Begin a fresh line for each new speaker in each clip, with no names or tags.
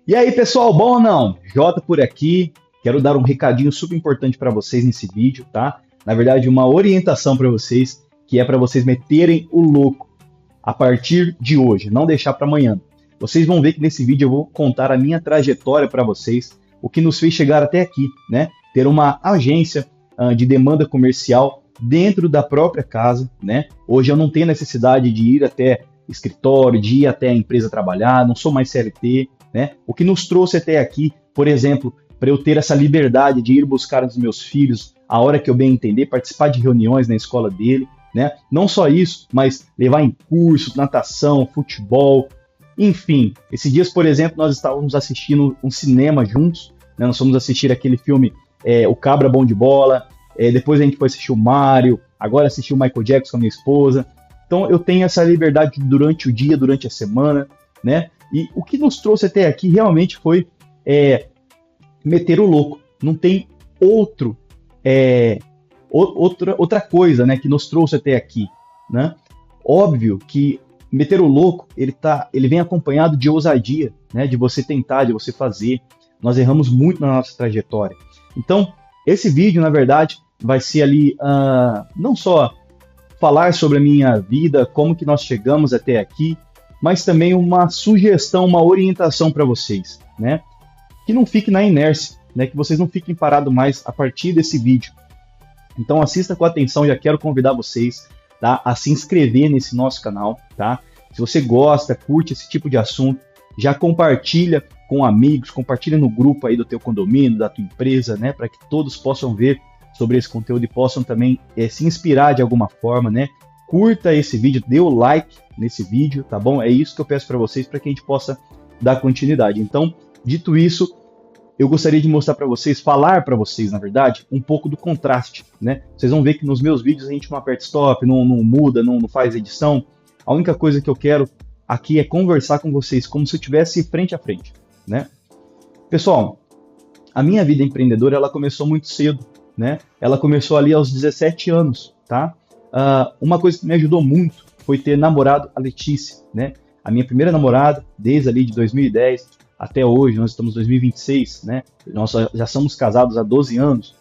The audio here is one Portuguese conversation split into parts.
E aí, pessoal, bom ou não? Jota por aqui. Quero dar um recadinho super importante para vocês nesse vídeo, tá? Na verdade, uma orientação para vocês, que é para vocês meterem o louco a partir de hoje, não deixar para amanhã. Vocês vão ver que nesse vídeo eu vou contar a minha trajetória para vocês, o que nos fez chegar até aqui, né? Ter uma agência de demanda comercial dentro da própria casa, né? Hoje eu não tenho necessidade de ir até escritório, de ir até a empresa trabalhar, não sou mais CLT, né? O que nos trouxe até aqui, por exemplo, para eu ter essa liberdade de ir buscar os meus filhos a hora que eu bem entender, participar de reuniões na escola dele, né? Não só isso, mas levar em curso, natação, futebol, enfim. Esses dias, por exemplo, nós estávamos assistindo um cinema juntos, né? Nós fomos assistir aquele filme O Cabra Bom de Bola, depois a gente foi assistir o Mario, agora assisti o Michael Jackson com a minha esposa. Então eu tenho essa liberdade durante o dia, durante a semana, né? E o que nos trouxe até aqui realmente foi meter o louco. Não tem outra coisa, né, que nos trouxe até aqui, né? Óbvio que meter o louco, ele vem acompanhado de ousadia, né, de você tentar, de você fazer. Nós erramos muito na nossa trajetória. Então, esse vídeo, na verdade, vai ser ali não só falar sobre a minha vida, como que nós chegamos até aqui, mas também uma sugestão, uma orientação para vocês, né? Que não fique na inércia, né? Que vocês não fiquem parados mais a partir desse vídeo. Então assista com atenção, já quero convidar vocês, tá, a se inscrever nesse nosso canal, tá? Se você gosta, curte esse tipo de assunto, já compartilha com amigos, compartilha no grupo aí do teu condomínio, da tua empresa, né? Para que todos possam ver sobre esse conteúdo e possam também se inspirar de alguma forma, né? Curta esse vídeo, dê o like nesse vídeo, tá bom? É isso que eu peço para vocês, para que a gente possa dar continuidade. Então, dito isso, eu gostaria de mostrar para vocês, falar para vocês, na verdade, um pouco do contraste, né? Vocês vão ver que nos meus vídeos a gente não aperta stop, não muda, não faz edição. A única coisa que eu quero aqui é conversar com vocês, como se eu estivesse frente a frente, né? Pessoal, a minha vida empreendedora, ela começou muito cedo, né? Ela começou ali aos 17 anos, tá? Uma coisa que me ajudou muito foi ter namorado a Letícia, né? A minha primeira namorada, desde ali de 2010 até hoje, nós estamos em 2026, né? Nós já somos casados há 12 anos.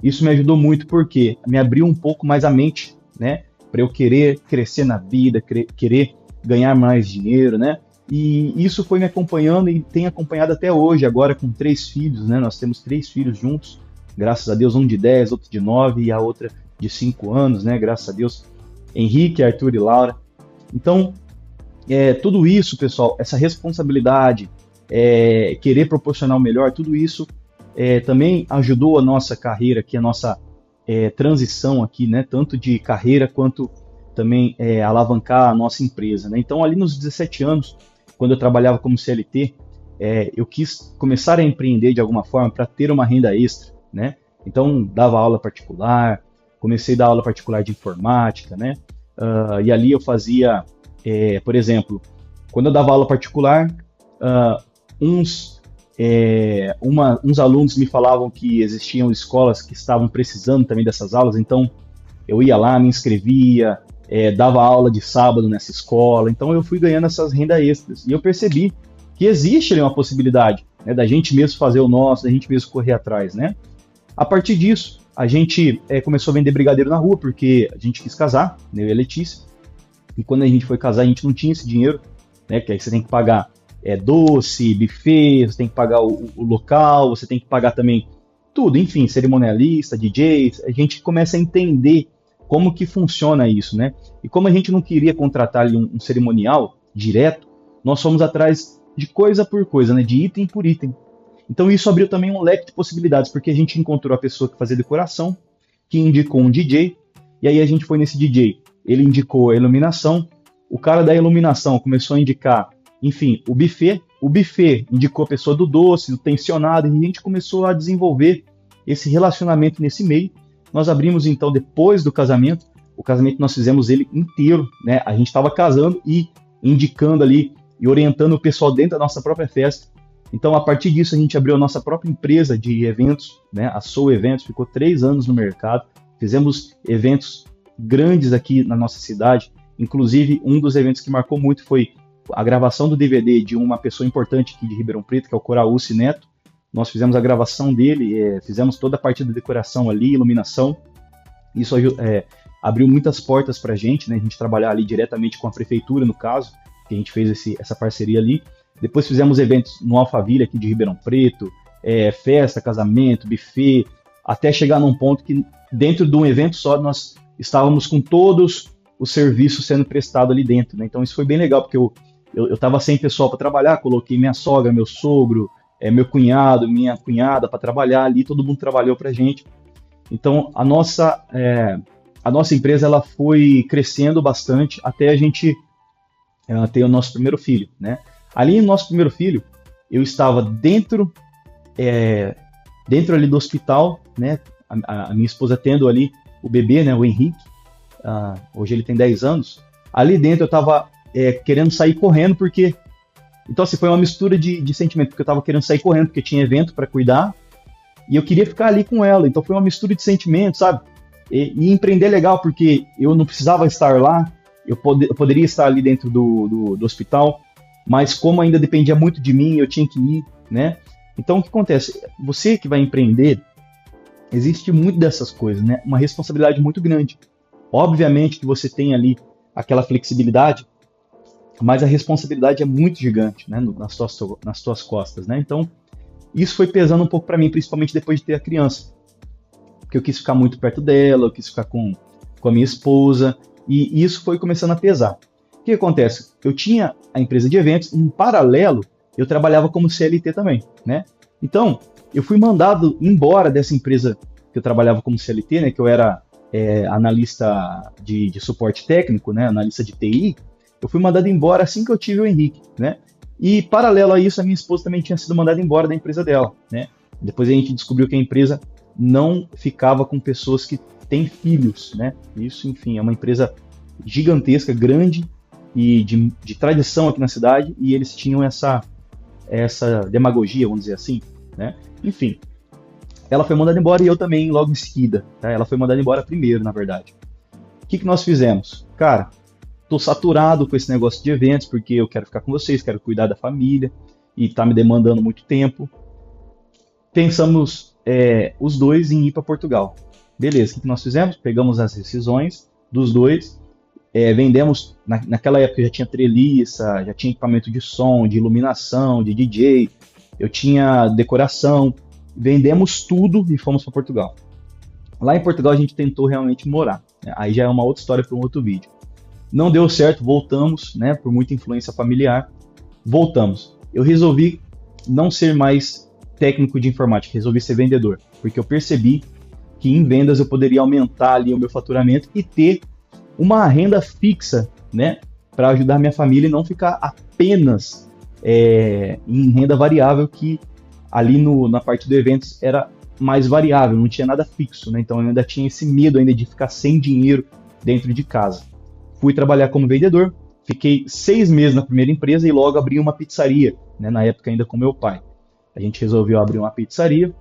Isso me ajudou muito porque me abriu um pouco mais a mente, né? Para eu querer crescer na vida, querer ganhar mais dinheiro, né? E isso foi me acompanhando e tem acompanhado até hoje, agora com 3 filhos, né? Nós temos 3 filhos juntos, graças a Deus, um de 10, outro de 9 e a outra de 5 anos, né? Graças a Deus, Henrique, Arthur e Laura. Então, tudo isso, pessoal, essa responsabilidade, querer proporcionar o melhor, tudo isso também ajudou a nossa carreira aqui, a nossa transição aqui, né? Tanto de carreira quanto também alavancar a nossa empresa, né? Então, ali nos 17 anos, quando eu trabalhava como CLT, eu quis começar a empreender de alguma forma para ter uma renda extra, né? Então, dava aula particular, comecei a dar aula particular de informática, né? E ali eu fazia, por exemplo, quando eu dava aula particular, uns alunos me falavam que existiam escolas que estavam precisando também dessas aulas, então eu ia lá, me inscrevia, dava aula de sábado nessa escola, então eu fui ganhando essas rendas extras, e eu percebi que existe ali uma possibilidade, né, da gente mesmo fazer o nosso, da gente mesmo correr atrás, né? A partir disso, a gente começou a vender brigadeiro na rua, porque a gente quis casar, né, eu e a Letícia, e quando a gente foi casar, a gente não tinha esse dinheiro, né, que aí você tem que pagar doce, buffet, você tem que pagar o local, você tem que pagar também tudo, enfim, cerimonialista, DJs, a gente começa a entender como que funciona isso, né? E como a gente não queria contratar ali um cerimonial direto, nós fomos atrás de coisa por coisa, né, de item por item. Então isso abriu também um leque de possibilidades, porque a gente encontrou a pessoa que fazia decoração, que indicou um DJ, e aí a gente foi nesse DJ, ele indicou a iluminação, o cara da iluminação começou a indicar, enfim, o buffet indicou a pessoa do doce, do tensionado, e a gente começou a desenvolver esse relacionamento nesse meio. Nós abrimos então, depois do casamento, o casamento nós fizemos ele inteiro, né? A gente estava casando e indicando ali e orientando o pessoal dentro da nossa própria festa. Então, a partir disso, a gente abriu a nossa própria empresa de eventos, né? A Soul Eventos, ficou 3 anos no mercado. Fizemos eventos grandes aqui na nossa cidade. Inclusive, um dos eventos que marcou muito foi a gravação do DVD de uma pessoa importante aqui de Ribeirão Preto, que é o Coraúce Neto. Nós fizemos a gravação dele, fizemos toda a parte da decoração ali, iluminação. Isso abriu muitas portas para a gente, né? A gente trabalhar ali diretamente com a prefeitura, no caso, que a gente fez essa parceria ali. Depois fizemos eventos no Alphaville aqui de Ribeirão Preto, festa, casamento, buffet, até chegar num ponto que dentro de um evento só nós estávamos com todos os serviços sendo prestados ali dentro, né? Então isso foi bem legal, porque eu estava sem pessoal para trabalhar, coloquei minha sogra, meu sogro, meu cunhado, minha cunhada para trabalhar ali, todo mundo trabalhou para a gente. Então a nossa empresa ela foi crescendo bastante até a gente ter o nosso primeiro filho, né? Ali no nosso primeiro filho, eu estava dentro ali do hospital, né? A minha esposa tendo ali o bebê, né? O Henrique, hoje ele tem 10 anos. Ali dentro eu estava querendo sair correndo, porque... Então, assim, foi uma mistura de sentimento, porque eu estava querendo sair correndo, porque tinha evento para cuidar, e eu queria ficar ali com ela. Então, foi uma mistura de sentimentos, sabe? E empreender é legal, porque eu não precisava estar lá, eu poderia estar ali dentro do hospital, mas como ainda dependia muito de mim, eu tinha que ir, né? Então, o que acontece? Você que vai empreender, existe muito dessas coisas, né? Uma responsabilidade muito grande. Obviamente que você tem ali aquela flexibilidade, mas a responsabilidade é muito gigante, né? Nas tuas costas, né? Então, isso foi pesando um pouco para mim, principalmente depois de ter a criança. Porque eu quis ficar muito perto dela, eu quis ficar com a minha esposa, e isso foi começando a pesar. O que acontece? Eu tinha a empresa de eventos, em paralelo, eu trabalhava como CLT também, né? Então, eu fui mandado embora dessa empresa que eu trabalhava como CLT, né? Que eu era analista de suporte técnico, né? Analista de TI. Eu fui mandado embora assim que eu tive o Henrique, né? E, paralelo a isso, a minha esposa também tinha sido mandada embora da empresa dela, né? Depois a gente descobriu que a empresa não ficava com pessoas que têm filhos, né? Isso, enfim, é uma empresa gigantesca, grande e de tradição aqui na cidade, e eles tinham essa demagogia, vamos dizer assim, né? Enfim, ela foi mandada embora e eu também logo em seguida, tá? Ela foi mandada embora primeiro, na verdade. O que nós fizemos? Cara, tô saturado com esse negócio de eventos, porque eu quero ficar com vocês, quero cuidar da família, e tá me demandando muito tempo. Pensamos os dois em ir para Portugal. Beleza, o que nós fizemos? Pegamos as decisões dos dois, vendemos, naquela época já tinha treliça, já tinha equipamento de som, de iluminação, de DJ, eu tinha decoração, vendemos tudo e fomos para Portugal. Lá em Portugal a gente tentou realmente morar, né? Aí já é uma outra história para um outro vídeo. Não deu certo, voltamos, né? Por muita influência familiar, voltamos. Eu resolvi não ser mais técnico de informática, resolvi ser vendedor, porque eu percebi que em vendas eu poderia aumentar ali o meu faturamento e ter uma renda fixa, né, para ajudar minha família e não ficar apenas em renda variável, que ali na parte do eventos era mais variável, não tinha nada fixo, né? Então eu ainda tinha esse medo ainda de ficar sem dinheiro dentro de casa. Fui trabalhar como vendedor, fiquei 6 meses na primeira empresa e logo abri uma pizzaria, né, na época ainda com meu pai. A gente resolveu abrir uma pizzaria,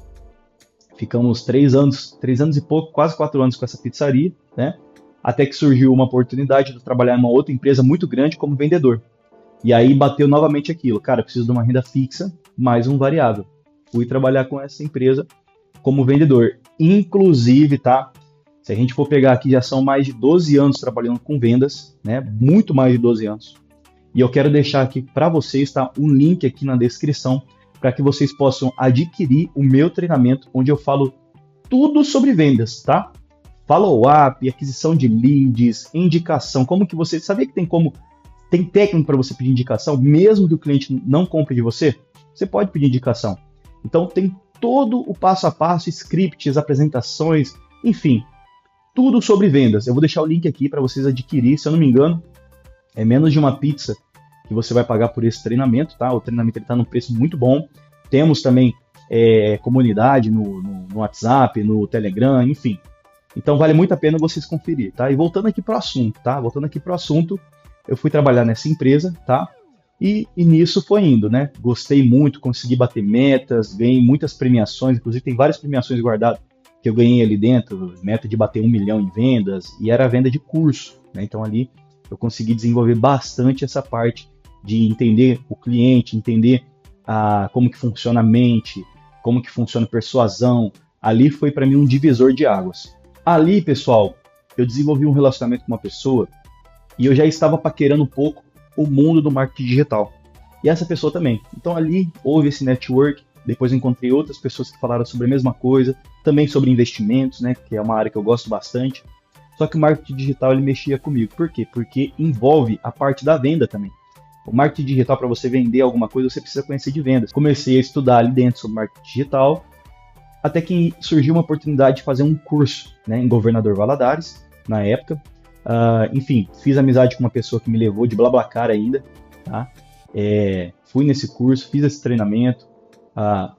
ficamos 3 anos e pouco, quase 4 anos com essa pizzaria, né? Até que surgiu uma oportunidade de trabalhar em uma outra empresa muito grande como vendedor. E aí bateu novamente aquilo, cara, eu preciso de uma renda fixa, mais um variável. Fui trabalhar com essa empresa como vendedor. Inclusive, tá? Se a gente for pegar aqui, já são mais de 12 anos trabalhando com vendas, né? Muito mais de 12 anos. E eu quero deixar aqui para vocês, tá? Um link aqui na descrição para que vocês possam adquirir o meu treinamento, onde eu falo tudo sobre vendas, tá? Follow-up, aquisição de leads, indicação, como que você... Sabia que tem técnico para você pedir indicação, mesmo que o cliente não compre de você? Você pode pedir indicação. Então tem todo o passo a passo, scripts, apresentações, enfim, tudo sobre vendas. Eu vou deixar o link aqui para vocês adquirir, se eu não me engano, é menos de uma pizza que você vai pagar por esse treinamento, tá? O treinamento está num preço muito bom. Temos também comunidade no WhatsApp, no Telegram, enfim. Então vale muito a pena vocês conferir, tá? E voltando aqui para o assunto, tá? Eu fui trabalhar nessa empresa, tá? E nisso foi indo, né? Gostei muito, consegui bater metas, ganhei muitas premiações, inclusive tem várias premiações guardadas que eu ganhei ali dentro, meta de bater 1 milhão em vendas, e era venda de curso, né? Então ali eu consegui desenvolver bastante essa parte de entender o cliente, entender como que funciona a mente, como que funciona a persuasão. Ali foi para mim um divisor de águas. Ali, pessoal, eu desenvolvi um relacionamento com uma pessoa e eu já estava paquerando um pouco o mundo do marketing digital. E essa pessoa também. Então ali houve esse network, depois eu encontrei outras pessoas que falaram sobre a mesma coisa, também sobre investimentos, né, que é uma área que eu gosto bastante. Só que o marketing digital ele mexia comigo. Por quê? Porque envolve a parte da venda também. O marketing digital, para você vender alguma coisa, você precisa conhecer de vendas. Comecei a estudar ali dentro sobre marketing digital, até que surgiu uma oportunidade de fazer um curso, né, em Governador Valadares, na época. Enfim, fiz amizade com uma pessoa que me levou de BlaBlaCar ainda, tá? Fui nesse curso, fiz esse treinamento,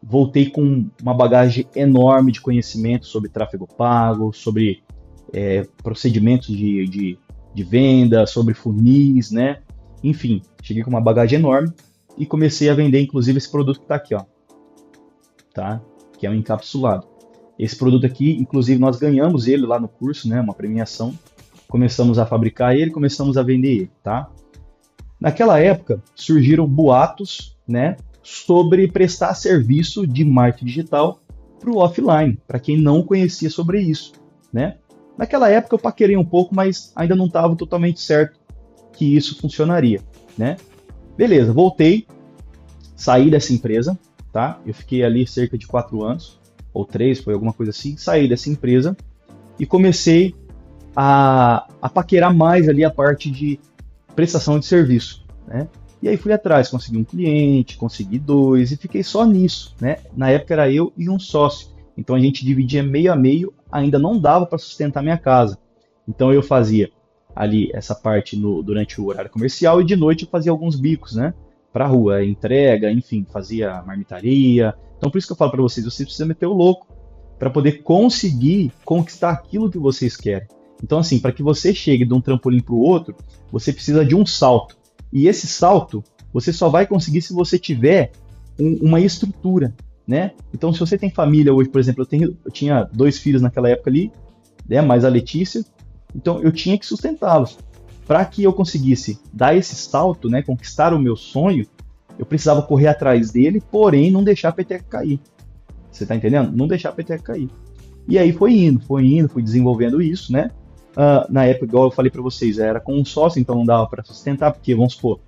voltei com uma bagagem enorme de conhecimento sobre tráfego pago, sobre procedimentos de venda, sobre funis, né? Enfim, cheguei com uma bagagem enorme e comecei a vender, inclusive, esse produto que está aqui, ó, tá? Que é um encapsulado. Esse produto aqui, inclusive, nós ganhamos ele lá no curso, né? Uma premiação. Começamos a fabricar ele, começamos a vender ele, tá? Naquela época, surgiram boatos, né, sobre prestar serviço de marketing digital para o offline, para quem não conhecia sobre isso, né? Naquela época eu paquerei um pouco, mas ainda não estava totalmente certo que isso funcionaria, né? Beleza, voltei, saí dessa empresa, tá? Eu fiquei ali cerca de 4 anos, ou 3, foi alguma coisa assim, saí dessa empresa e comecei a paquerar mais ali a parte de prestação de serviço, né? E aí fui atrás, consegui um cliente, consegui 2 e fiquei só nisso, né? Na época era eu e um sócio, então a gente dividia meio a meio, ainda não dava para sustentar minha casa. Então eu fazia ali essa parte durante o horário comercial e de noite eu fazia alguns bicos, né? Para rua, entrega, enfim, fazia marmitaria. Então por isso que eu falo para vocês, você precisa meter o louco para poder conseguir conquistar aquilo que vocês querem. Então assim, para que você chegue de um trampolim para o outro, você precisa de um salto. E esse salto, você só vai conseguir se você tiver uma estrutura, né? Então, se você tem família hoje, por exemplo, eu tinha 2 filhos naquela época ali, né, mais a Letícia, então eu tinha que sustentá-los. Para que eu conseguisse dar esse salto, né, conquistar o meu sonho, eu precisava correr atrás dele, porém não deixar a peteca cair. Você tá entendendo? Não deixar a peteca cair. E aí fui desenvolvendo isso, né? Na época, igual eu falei para vocês, era com um sócio, então não dava para sustentar, porque, vamos supor,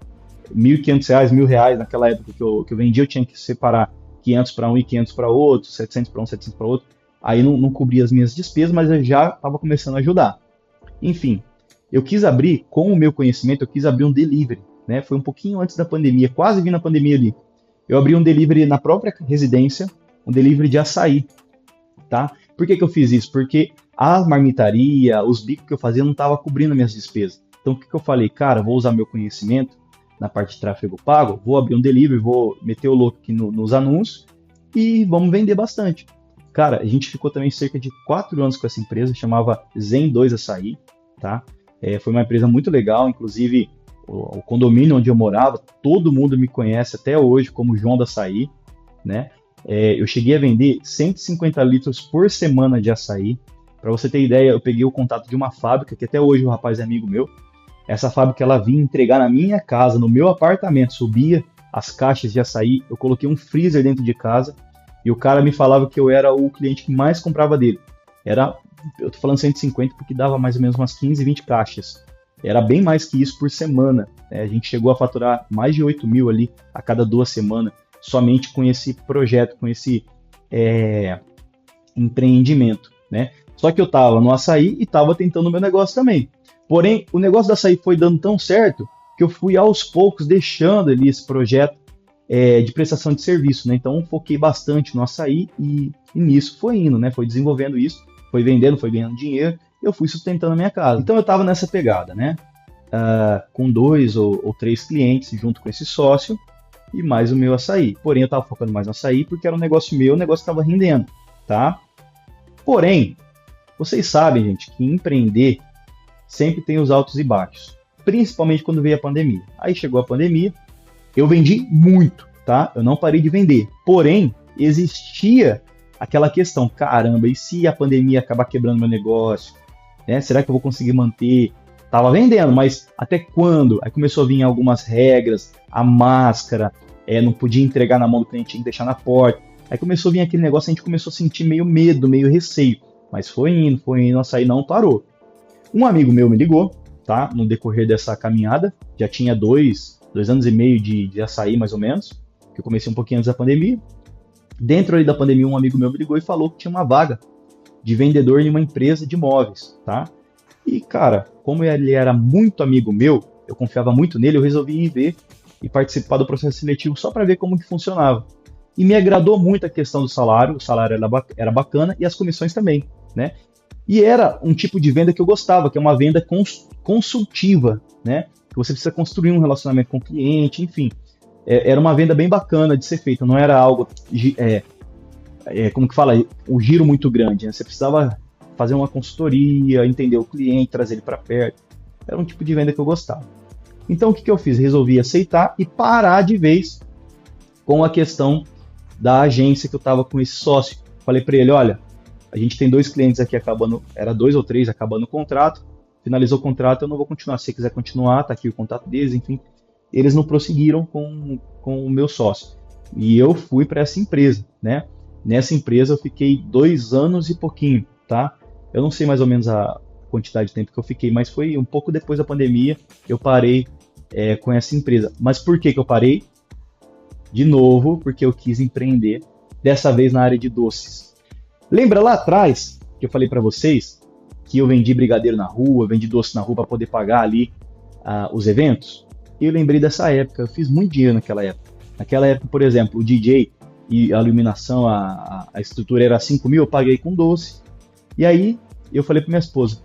R$1.500, R$1.000 naquela época que eu vendia, eu tinha que separar 500 para um e 500 para outro, 700 para um, 700 para outro. Aí não cobria as minhas despesas, mas eu já estava começando a ajudar. Enfim, eu quis abrir, com o meu conhecimento, eu quis abrir um delivery, né? Foi um pouquinho antes da pandemia, quase vindo a pandemia ali. Eu abri um delivery na própria residência, um delivery de açaí, tá? Por que eu fiz isso? Porque a marmitaria, os bicos que eu fazia não estava cobrindo minhas despesas. Então o que eu falei? Cara, vou usar meu conhecimento na parte de tráfego pago, vou abrir um delivery, vou meter o louco aqui nos anúncios e vamos vender bastante. Cara, a gente ficou também cerca de 4 anos com essa empresa, chamava Zen 2 Açaí, tá? Foi uma empresa muito legal, inclusive o condomínio onde eu morava, todo mundo me conhece até hoje como João da Açaí, né? Eu cheguei a vender 150 litros por semana de açaí. Para você ter ideia, eu peguei o contato de uma fábrica, que até hoje o rapaz é amigo meu. Essa fábrica, ela vinha entregar na minha casa, no meu apartamento, subia as caixas de açaí, eu coloquei um freezer dentro de casa, e o cara me falava que eu era o cliente que mais comprava dele. Eu tô falando 150 porque dava mais ou menos umas 15, 20 caixas. Era bem mais que isso por semana. A gente chegou a faturar mais de 8 mil ali a cada 2 semanas, somente com esse projeto, com esse empreendimento, né? Só que eu estava no açaí e estava tentando o meu negócio também. Porém, o negócio do açaí foi dando tão certo que eu fui aos poucos deixando ali esse projeto de prestação de serviço, né? Então, foquei bastante no açaí e nisso foi indo, né? Foi desenvolvendo isso, foi vendendo, foi ganhando dinheiro, eu fui sustentando a minha casa. Então, eu estava nessa pegada, né? Com 2 ou 3 clientes junto com esse sócio e mais o meu açaí. Porém, eu estava focando mais no açaí porque era um negócio meu, o negócio estava rendendo, tá? Porém, vocês sabem, gente, que empreender sempre tem os altos e baixos, principalmente quando veio a pandemia. Aí chegou a pandemia, eu vendi muito, tá? Eu não parei de vender. Porém, existia aquela questão, caramba, e se a pandemia acabar quebrando meu negócio? Né? Será que eu vou conseguir manter Tava vendendo, mas até quando? Aí começou a vir algumas regras, a máscara, não podia entregar na mão do cliente, tinha que deixar na porta. Aí começou a vir aquele negócio, a gente começou a sentir meio medo, meio receio. Mas foi indo, açaí não parou. Um amigo meu me ligou, tá? No decorrer dessa caminhada, já tinha 2 anos e meio de açaí, mais ou menos, que eu comecei um pouquinho antes da pandemia. Dentro ali da pandemia, um amigo meu me ligou e falou que tinha uma vaga de vendedor em uma empresa de móveis, tá? E, cara, como ele era muito amigo meu, eu confiava muito nele, eu resolvi ir ver e participar do processo seletivo só para ver como que funcionava. E me agradou muito a questão do salário, o salário era bacana e as comissões também, né? E era um tipo de venda que eu gostava, que é uma venda consultiva, né? Que você precisa construir um relacionamento com o cliente, enfim. Era uma venda bem bacana de ser feita, não era algo, como que fala, o giro muito grande, né? Você precisava fazer uma consultoria, entender o cliente, trazer ele para perto. Era um tipo de venda que eu gostava. Então o que eu fiz? Resolvi aceitar e parar de vez com a questão da agência que eu estava com esse sócio. Falei para ele, olha, a gente tem 2 clientes aqui acabando, era 2 ou 3 acabando o contrato, finalizou o contrato, eu não vou continuar. Se você quiser continuar, tá aqui o contato deles, enfim. Eles não prosseguiram com o meu sócio. E eu fui para essa empresa, né? Nessa empresa eu fiquei 2 anos e pouquinho, tá? Eu não sei mais ou menos a quantidade de tempo que eu fiquei, mas foi um pouco depois da pandemia, eu parei com essa empresa. Mas por que eu parei? De novo, porque eu quis empreender, dessa vez na área de doces. Lembra lá atrás que eu falei para vocês que eu vendi brigadeiro na rua, vendi doce na rua para poder pagar ali os eventos? Eu lembrei dessa época, eu fiz muito dinheiro naquela época. Naquela época, por exemplo, o DJ e a iluminação, a estrutura era 5 mil, eu paguei com doce. E aí eu falei para minha esposa,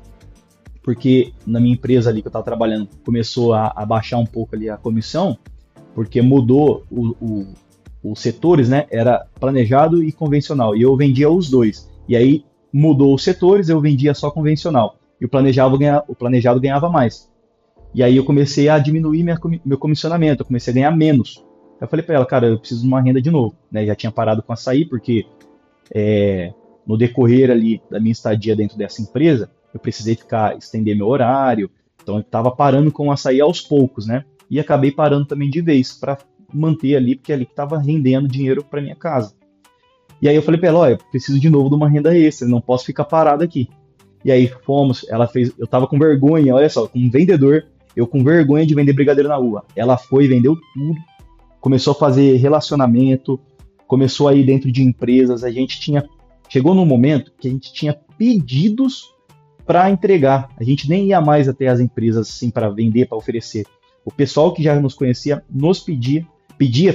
porque na minha empresa ali que eu estava trabalhando, começou a baixar um pouco ali a comissão, porque mudou os setores, né? Era planejado e convencional, e eu vendia os dois. E aí mudou os setores, eu vendia só convencional, e o planejado ganhava mais. E aí eu comecei a diminuir meu comissionamento, eu comecei a ganhar menos. Eu falei para ela, cara, eu preciso de uma renda de novo, né? Já tinha parado com açaí, porque no decorrer ali da minha estadia dentro dessa empresa, eu precisei estender meu horário, então eu estava parando com o açaí aos poucos, né? E acabei parando também de vez para manter ali, porque ali que estava rendendo dinheiro para minha casa. E aí eu falei para ela, olha, eu preciso de novo de uma renda extra, não posso ficar parado aqui. E aí eu estava com vergonha, olha só, como vendedor, eu com vergonha de vender brigadeiro na rua. Ela foi, vendeu tudo, começou a fazer relacionamento, começou a ir dentro de empresas, chegou num momento que a gente tinha pedidos para entregar, a gente nem ia mais até as empresas assim para vender, para oferecer. O pessoal que já nos conhecia nos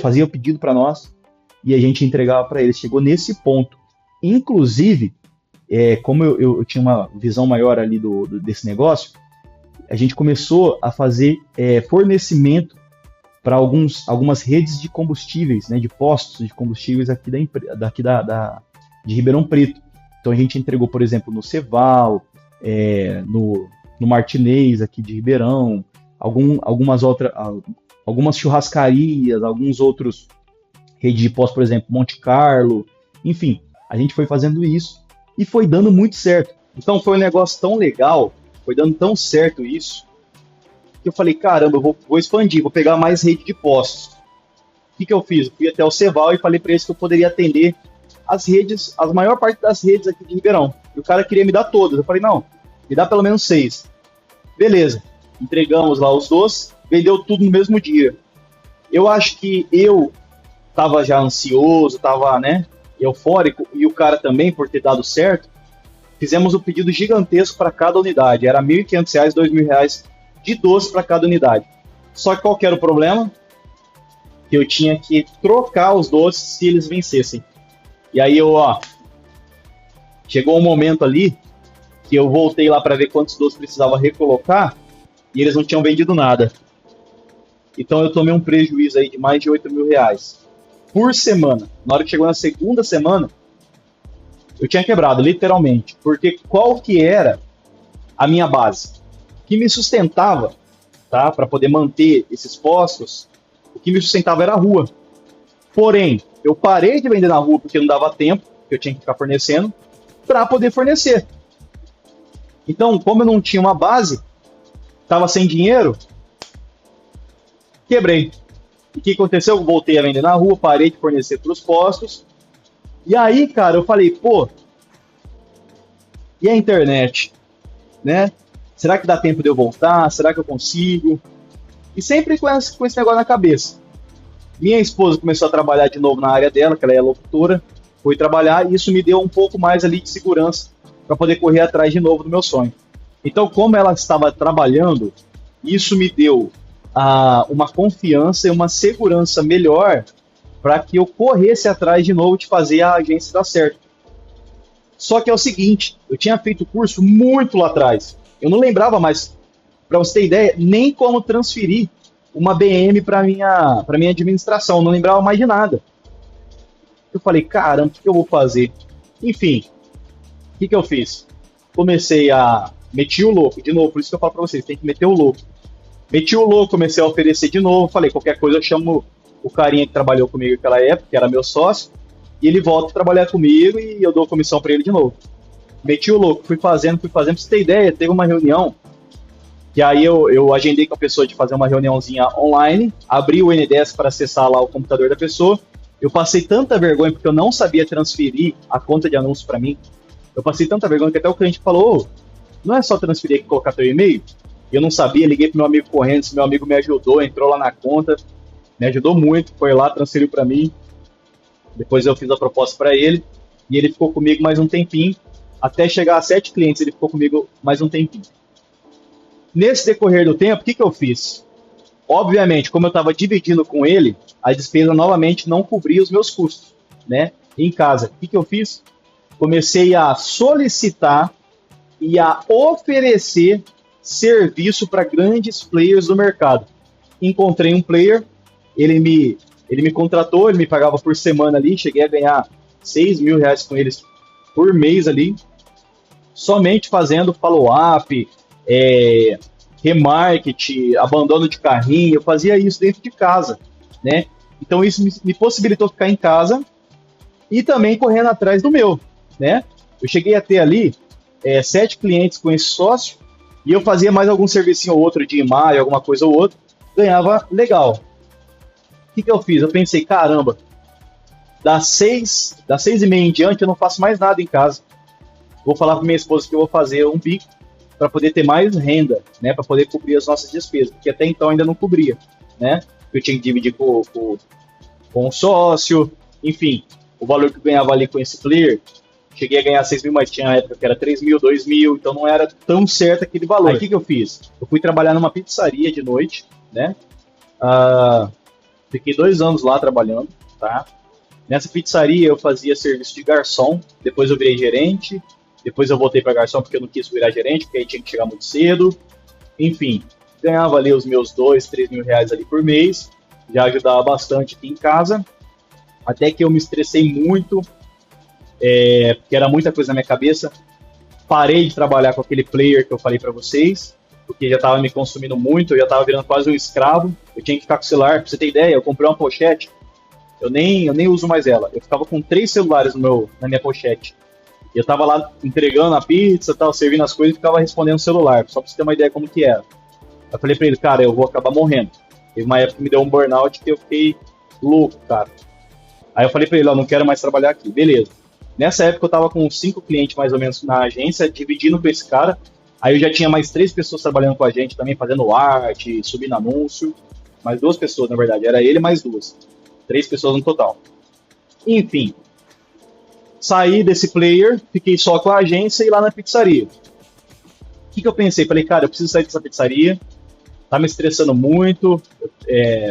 fazia o pedido para nós e a gente entregava para eles. Chegou nesse ponto. Inclusive, como eu tinha uma visão maior ali desse negócio, a gente começou a fazer fornecimento para algumas redes de combustíveis, né, de postos de combustíveis aqui de Ribeirão Preto. Então a gente entregou, por exemplo, no Ceval, no Martinez aqui de Ribeirão, algumas churrascarias, alguns outros redes de postos, por exemplo, Monte Carlo, enfim, a gente foi fazendo isso e foi dando muito certo. Então foi um negócio tão legal, foi dando tão certo isso, que eu falei, caramba, eu vou expandir, vou pegar mais rede de postos. O que eu fiz? Eu fui até o Ceval e falei para eles que eu poderia atender as redes, a maior parte das redes aqui de Ribeirão. E o cara queria me dar todas. Eu falei, não, me dá pelo menos 6. Beleza, entregamos lá os doces, vendeu tudo no mesmo dia. Eu acho que eu tava já ansioso, tava, né, eufórico, e o cara também, por ter dado certo. Fizemos um pedido gigantesco para cada unidade. Era R$ 1.500, R$ 2.000 de doce para cada unidade. Só que qual que era o problema? Que eu tinha que trocar os doces se eles vencessem. E aí chegou um momento ali que eu voltei lá para ver quantos doces precisava recolocar e eles não tinham vendido nada. Então eu tomei um prejuízo aí de mais de R$ 8.000 por semana. Na hora que chegou na segunda semana, eu tinha quebrado, literalmente. Porque qual que era a minha base? O que me sustentava, tá, para poder manter esses postos, o que me sustentava era a rua. Porém, eu parei de vender na rua porque não dava tempo, que eu tinha que ficar fornecendo, para poder fornecer. Então, como eu não tinha uma base, Tava sem dinheiro, quebrei. E o que aconteceu? Eu voltei a vender na rua, parei de fornecer para os postos. E aí, cara, eu falei, pô, e a internet, né? Será que dá tempo de eu voltar? Será que eu consigo? E sempre com esse negócio na cabeça. Minha esposa começou a trabalhar de novo na área dela, que ela é locutora, foi trabalhar, e isso me deu um pouco mais ali de segurança para poder correr atrás de novo do meu sonho. Então, como ela estava trabalhando, isso me deu uma confiança e uma segurança melhor para que eu corresse atrás de novo de fazer a agência dar certo. Só que é o seguinte, eu tinha feito o curso muito lá atrás. Eu não lembrava mais, para você ter ideia, nem como transferir uma BM para minha administração. Eu não lembrava mais de nada. Eu falei, caramba, o que eu vou fazer? Enfim, o que eu fiz? Comecei a... Meti o louco, de novo, por isso que eu falo para vocês, tem que meter o louco. Meti o louco, comecei a oferecer de novo, falei, qualquer coisa eu chamo o carinha que trabalhou comigo naquela época, que era meu sócio, e ele volta a trabalhar comigo e eu dou comissão para ele de novo. Meti o louco, fui fazendo, pra você ter ideia, teve uma reunião, que aí eu agendei com a pessoa de fazer uma reuniãozinha online, abri o NDS para acessar lá o computador da pessoa, eu passei tanta vergonha porque eu não sabia transferir a conta de anúncio para mim, eu passei tanta vergonha que até o cliente falou, não é só transferir aqui e colocar teu e-mail? Eu não sabia, liguei pro meu amigo correndo, esse meu amigo me ajudou, entrou lá na conta, me ajudou muito, foi lá, transferiu para mim, depois eu fiz a proposta para ele, e ele ficou comigo mais um tempinho, até chegar a 7 clientes, ele ficou comigo mais um tempinho. Nesse decorrer do tempo, o que eu fiz? Obviamente, como eu estava dividindo com ele, a despesa novamente não cobria os meus custos, né? Em casa, o que eu fiz? Comecei a solicitar e a oferecer serviço para grandes players do mercado. Encontrei um player, ele me contratou, ele me pagava por semana ali, cheguei a ganhar 6 mil reais com eles por mês ali, somente fazendo follow-up, remarketing, abandono de carrinho, eu fazia isso dentro de casa, né? Então isso me possibilitou ficar em casa e também correndo atrás do meu, né? Eu cheguei a ter ali 7 clientes com esse sócio e eu fazia mais algum servicinho ou outro de imagem, alguma coisa ou outra, ganhava legal. O que eu fiz? Eu pensei, caramba, das 6h30 em diante eu não faço mais nada em casa. Vou falar para minha esposa que eu vou fazer um bico para poder ter mais renda, né, para poder cobrir as nossas despesas, porque até então ainda não cobria, né? Eu tinha que dividir com o sócio, enfim, o valor que eu ganhava ali com esse player, cheguei a ganhar 6 mil, mas tinha uma época que era 3 mil, 2 mil, então não era tão certo aquele valor. Aí o que eu fiz? Eu fui trabalhar numa pizzaria de noite, né? Fiquei 2 anos lá trabalhando, tá? Nessa pizzaria eu fazia serviço de garçom, depois eu virei gerente, depois eu voltei para garçom porque eu não quis virar gerente, porque aí tinha que chegar muito cedo. Enfim, ganhava ali os meus 2, 3 mil reais ali por mês, já ajudava bastante aqui em casa, até que eu me estressei muito, porque era muita coisa na minha cabeça. Parei de trabalhar com aquele player que eu falei para vocês, porque já estava me consumindo muito, eu já estava virando quase um escravo, eu tinha que ficar com o celular. Para você ter ideia, eu comprei uma pochete, eu nem uso mais ela, eu ficava com 3 celulares na minha pochete. Eu tava lá entregando a pizza, tal, servindo as coisas e ficava respondendo no celular, só pra você ter uma ideia como que era. Eu falei pra ele, cara, eu vou acabar morrendo. Teve uma época que me deu um burnout que eu fiquei louco, cara. Aí eu falei pra ele, ó, não quero mais trabalhar aqui. Beleza. Nessa época eu tava com 5 clientes mais ou menos na agência, dividindo com esse cara. Aí eu já tinha mais 3 pessoas trabalhando com a gente também, fazendo arte, subindo anúncio. Mais 2 pessoas, na verdade. Era ele mais 2. 3 pessoas no total. Enfim. Saí desse player, fiquei só com a agência e lá na pizzaria. O que eu pensei? Falei, cara, eu preciso sair dessa pizzaria, tá me estressando muito,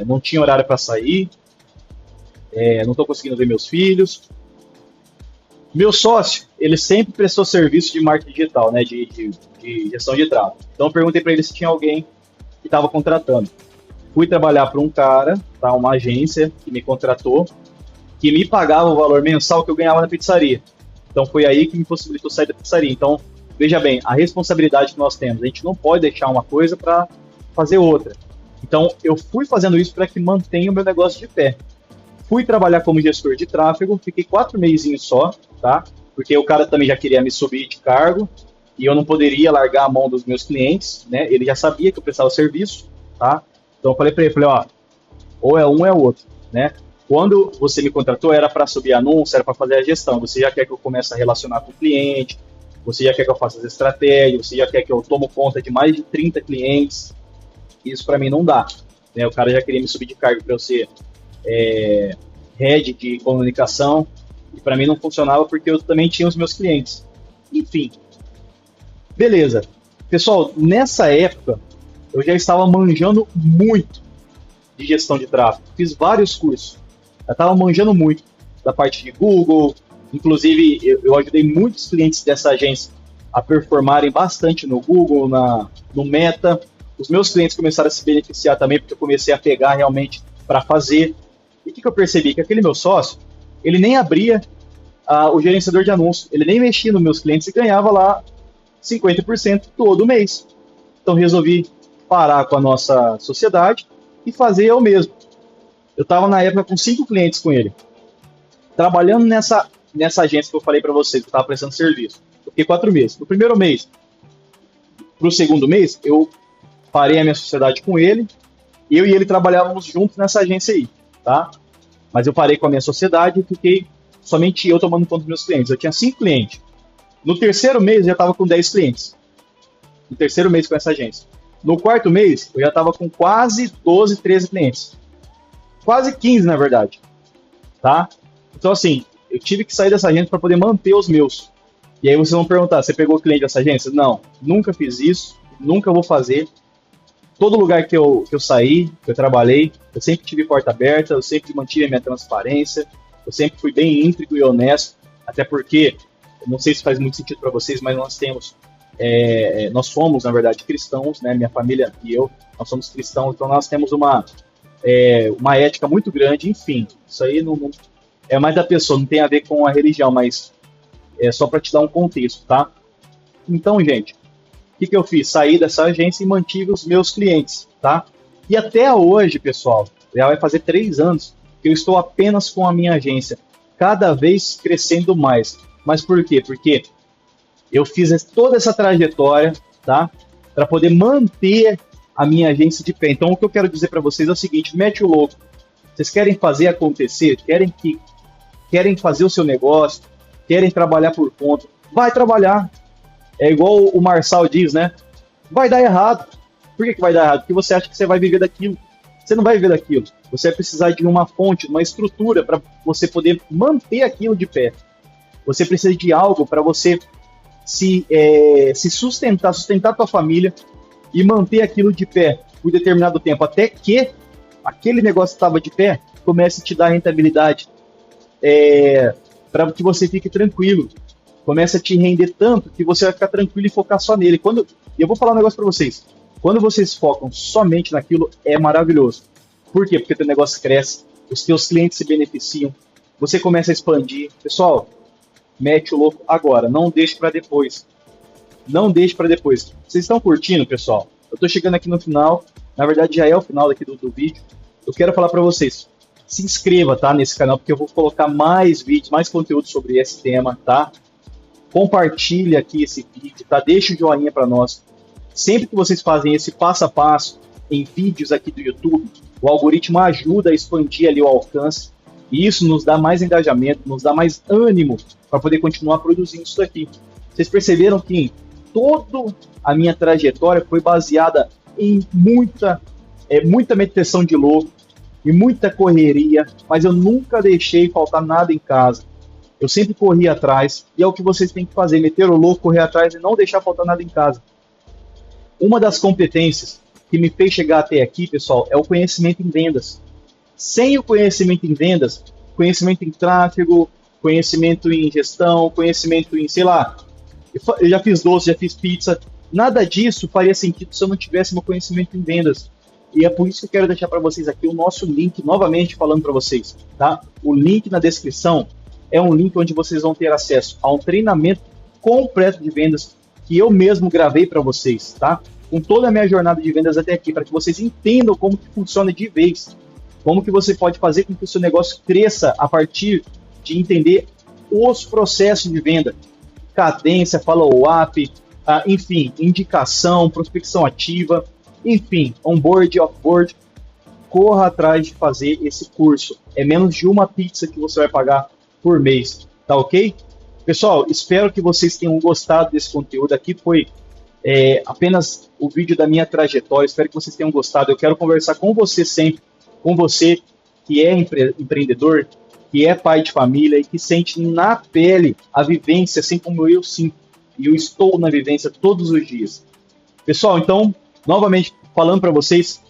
não tinha horário para sair, não tô conseguindo ver meus filhos. Meu sócio, ele sempre prestou serviço de marketing digital, né, de gestão de tráfego. Então eu perguntei para ele se tinha alguém que estava contratando. Fui trabalhar para um cara, tá, uma agência que me contratou, que me pagava o valor mensal que eu ganhava na pizzaria. Então foi aí que me possibilitou sair da pizzaria. Então, veja bem, a responsabilidade que nós temos, a gente não pode deixar uma coisa para fazer outra. Então, eu fui fazendo isso para que mantenha o meu negócio de pé. Fui trabalhar como gestor de tráfego, fiquei 4 meses só, tá? Porque o cara também já queria me subir de cargo. e eu não poderia largar a mão dos meus clientes, né? Ele já sabia que eu prestava serviço, tá? Então eu falei para ele, ó, ou é um ou é o outro, né? Quando você me contratou era para subir anúncio, era para fazer a gestão. Você já quer que eu comece a relacionar com o cliente, você já quer que eu faça as estratégias, você já quer que eu tomo conta de mais de 30 clientes. Isso para mim não dá, né? O cara já queria me subir de cargo para eu ser head de comunicação, e para mim não funcionava porque eu também tinha os meus clientes. Enfim, beleza. Pessoal, nessa época eu já estava manjando muito de gestão de tráfego. Fiz vários cursos. Eu estava manjando muito da parte de Google. Inclusive, eu ajudei muitos clientes dessa agência a performarem bastante no Google, no Meta. Os meus clientes começaram a se beneficiar também, porque eu comecei a pegar realmente para fazer. E o que eu percebi? Que aquele meu sócio, ele nem abria o gerenciador de anúncios, ele nem mexia nos meus clientes e ganhava lá 50% todo mês. Então, resolvi parar com a nossa sociedade e fazer eu mesmo. Eu estava na época com 5 clientes com ele, trabalhando nessa agência que eu falei para vocês, que eu estava prestando serviço. Eu fiquei 4 meses. No primeiro mês, para o segundo mês, eu parei a minha sociedade com ele, eu e ele trabalhávamos juntos nessa agência aí, tá? Mas eu parei com a minha sociedade e fiquei somente eu tomando conta dos meus clientes. Eu tinha 5 clientes. No terceiro mês, eu já estava com 10 clientes. No terceiro mês com essa agência. No quarto mês, eu já estava com quase 12, 13 clientes. Quase 15, na verdade. Tá? Então, assim, eu tive que sair dessa agência para poder manter os meus. E aí vocês vão perguntar, você pegou o cliente dessa agência? Não, nunca fiz isso, nunca vou fazer. Todo lugar que eu saí, que eu trabalhei, eu sempre tive porta aberta, eu sempre mantive a minha transparência, eu sempre fui bem íntegro e honesto, até porque, eu não sei se faz muito sentido para vocês, mas nós somos, na verdade, cristãos, né? Minha família e eu, nós somos cristãos, então nós temos uma ética muito grande, enfim, isso aí não é mais da pessoa, não tem a ver com a religião, mas é só para te dar um contexto, tá? Então, gente, o que eu fiz? Saí dessa agência e mantive os meus clientes, tá? E até hoje, pessoal, já vai fazer 3 anos que eu estou apenas com a minha agência, cada vez crescendo mais. Mas por quê? Porque eu fiz toda essa trajetória, tá? Para poder manter a minha agência de pé. Então, o que eu quero dizer para vocês é o seguinte, mete o louco. Vocês querem fazer acontecer? Querem fazer o seu negócio? Querem trabalhar por conta? Vai trabalhar. É igual o Marçal diz, né? Vai dar errado. Por que vai dar errado? Porque você acha que você vai viver daquilo. Você não vai viver daquilo. Você vai precisar de uma fonte, de uma estrutura para você poder manter aquilo de pé. Você precisa de algo para você se sustentar a tua família e manter aquilo de pé por determinado tempo, até que aquele negócio que estava de pé comece a te dar rentabilidade, para que você fique tranquilo, comece a te render tanto que você vai ficar tranquilo e focar só nele. E eu vou falar um negócio para vocês, quando vocês focam somente naquilo, é maravilhoso. Por quê? Porque o teu negócio cresce, os teus clientes se beneficiam, você começa a expandir. Pessoal, mete o louco agora, não deixe para depois. Não deixe para depois. Vocês estão curtindo, pessoal? Eu estou chegando aqui no final, na verdade já é o final daqui do vídeo. Eu quero falar para vocês, se inscreva, tá, nesse canal, porque eu vou colocar mais vídeos, mais conteúdo sobre esse tema, tá? Compartilhe aqui esse vídeo, tá? Deixa o joinha para nós. Sempre que vocês fazem esse passo a passo em vídeos aqui do YouTube, o algoritmo ajuda a expandir ali o alcance. E isso nos dá mais engajamento, nos dá mais ânimo para poder continuar produzindo isso daqui. Vocês perceberam que toda a minha trajetória foi baseada em muita meditação de louco e muita correria, mas eu nunca deixei faltar nada em casa. Eu sempre corri atrás, e é o que vocês têm que fazer, meter o louco, correr atrás e não deixar faltar nada em casa. Uma das competências que me fez chegar até aqui, pessoal, é o conhecimento em vendas. Sem o conhecimento em vendas, conhecimento em tráfego, conhecimento em gestão, conhecimento em, sei lá, eu já fiz doce, já fiz pizza, nada disso faria sentido se eu não tivesse meu conhecimento em vendas. E é por isso que eu quero deixar para vocês aqui o nosso link, novamente falando para vocês, tá? O link na descrição é um link onde vocês vão ter acesso a um treinamento completo de vendas que eu mesmo gravei para vocês, tá? Com toda a minha jornada de vendas até aqui, para que vocês entendam como que funciona de vez, como que você pode fazer com que o seu negócio cresça a partir de entender os processos de venda, cadência, follow-up, enfim, indicação, prospecção ativa, enfim, onboard, offboard, corra atrás de fazer esse curso. É menos de uma pizza que você vai pagar por mês, tá ok? Pessoal, espero que vocês tenham gostado desse conteúdo. Aqui foi apenas o vídeo da minha trajetória. Espero que vocês tenham gostado. Eu quero conversar com você sempre, com você que é empreendedor, que é pai de família e que sente na pele a vivência, assim como eu sinto. E eu estou na vivência todos os dias. Pessoal, então, novamente falando para vocês,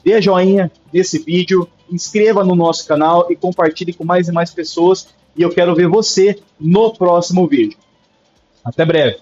dê joinha nesse vídeo, inscreva no nosso canal e compartilhe com mais e mais pessoas. E eu quero ver você no próximo vídeo. Até breve.